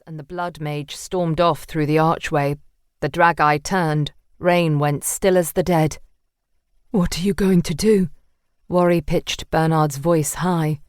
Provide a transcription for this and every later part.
and the blood mage stormed off through the archway. The drag-eye turned. Rain went still as the dead. "What are you going to do?" Worry pitched Bernard's voice high.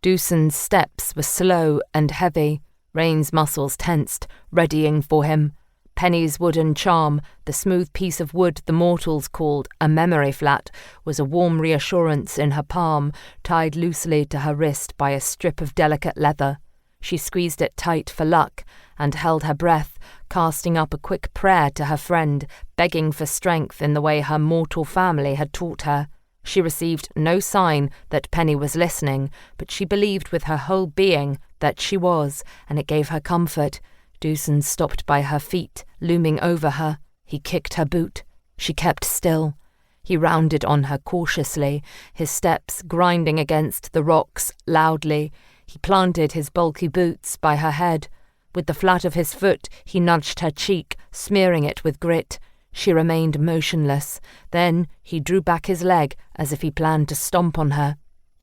Dewson's steps were slow and heavy. Rain's muscles tensed, readying for him. Penny's wooden charm, the smooth piece of wood the mortals called a memory flat, was a warm reassurance in her palm, tied loosely to her wrist by a strip of delicate leather. She squeezed it tight for luck and held her breath, casting up a quick prayer to her friend, begging for strength in the way her mortal family had taught her. She received no sign that Penny was listening, but she believed with her whole being that she was, and it gave her comfort. Dewson stopped by her feet, looming over her. He kicked her boot. She kept still. He rounded on her cautiously, his steps grinding against the rocks loudly. He planted his bulky boots by her head. With the flat of his foot, he nudged her cheek, smearing it with grit. She remained motionless. Then he drew back his leg as if he planned to stomp on her.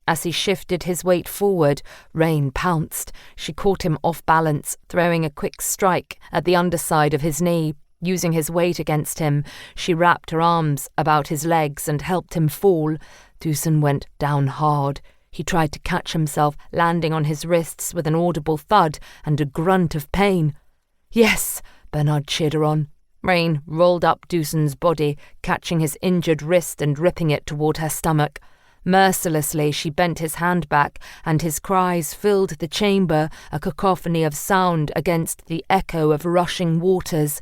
As he shifted his weight forward, Rain pounced. She caught him off balance, throwing a quick strike at the underside of his knee. Using his weight against him, she wrapped her arms about his legs and helped him fall. Dewson went down hard. He tried to catch himself, landing on his wrists with an audible thud and a grunt of pain. "Yes," Bernard cheered her on. Rain rolled up Dewson's body, catching his injured wrist and ripping it toward her stomach. Mercilessly, she bent his hand back, and his cries filled the chamber, a cacophony of sound against the echo of rushing waters.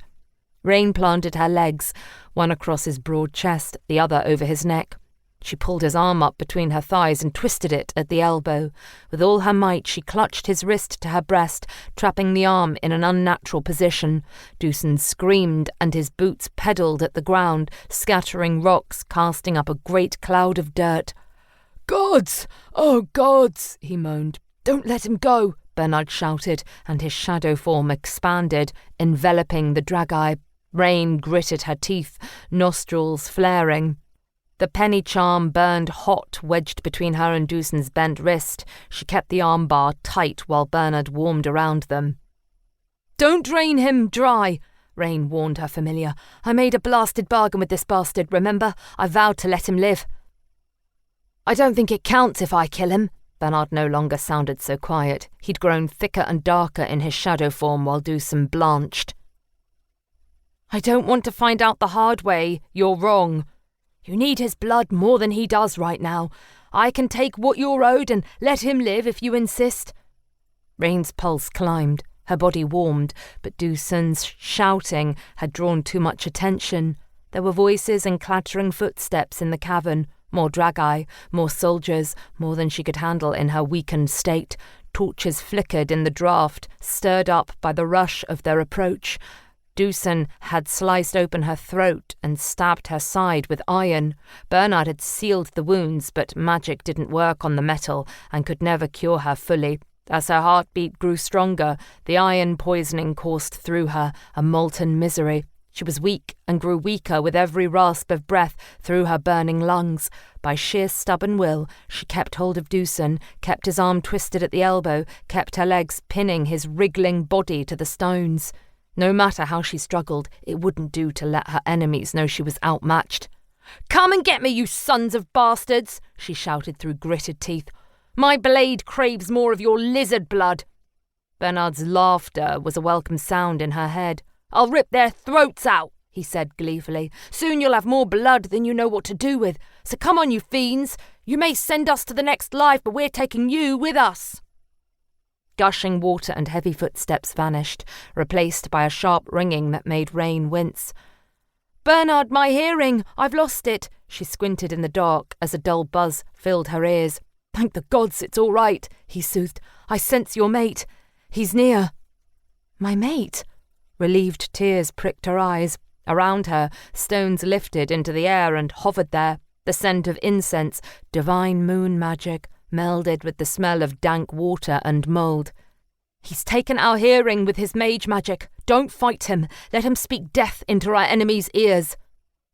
Rain planted her legs, one across his broad chest, the other over his neck. She pulled his arm up between her thighs and twisted it at the elbow. With all her might, she clutched his wrist to her breast, trapping the arm in an unnatural position. Dewson screamed, and his boots pedalled at the ground, scattering rocks, casting up a great cloud of dirt. "Gods! Oh, gods!" he moaned. "Don't let him go!" Bernard shouted, and his shadow form expanded, enveloping the drag-eye. Rain gritted her teeth, nostrils flaring. The penny charm burned hot, wedged between her and Dewson's bent wrist. She kept the armbar tight while Bernard warmed around them. "Don't drain him dry," Rain warned her familiar. "I made a blasted bargain with this bastard, remember? I vowed to let him live." "I don't think it counts if I kill him." Bernard no longer sounded so quiet. He'd grown thicker and darker in his shadow form while Dewson blanched. "I don't want to find out the hard way. You're wrong. You need his blood more than he does right now. I can take what you're owed and let him live if you insist." Rain's pulse climbed. Her body warmed, but Dewson's shouting had drawn too much attention. There were voices and clattering footsteps in the cavern. More drag-eye, more soldiers, more than she could handle in her weakened state. Torches flickered in the draught, stirred up by the rush of their approach. Dewson had sliced open her throat and stabbed her side with iron. Bernard had sealed the wounds, but magic didn't work on the metal and could never cure her fully. As her heartbeat grew stronger, the iron poisoning coursed through her, a molten misery. She was weak and grew weaker with every rasp of breath through her burning lungs. By sheer stubborn will, she kept hold of Dewson, kept his arm twisted at the elbow, kept her legs pinning his wriggling body to the stones. No matter how she struggled, it wouldn't do to let her enemies know she was outmatched. "Come and get me, you sons of bastards!" she shouted through gritted teeth. "My blade craves more of your lizard blood." Bernard's laughter was a welcome sound in her head. "I'll rip their throats out," he said gleefully. "Soon you'll have more blood than you know what to do with. So come on, you fiends. You may send us to the next life, but we're taking you with us." Gushing water and heavy footsteps vanished, replaced by a sharp ringing that made Rain wince. "Bernard, my hearing! I've lost it!" She squinted in the dark as a dull buzz filled her ears. "Thank the gods it's all right," he soothed. "I sense your mate. He's near." "My mate?" Relieved tears pricked her eyes. Around her, stones lifted into the air and hovered there. The scent of incense, divine moon magic, melded with the smell of dank water and mould. "He's taken our hearing with his mage magic. Don't fight him. Let him speak death into our enemies' ears."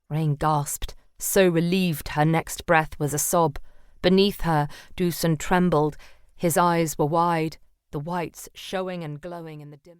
Rain gasped. So relieved her next breath was a sob. Beneath her, Dewson trembled. His eyes were wide, the whites showing and glowing in the dim.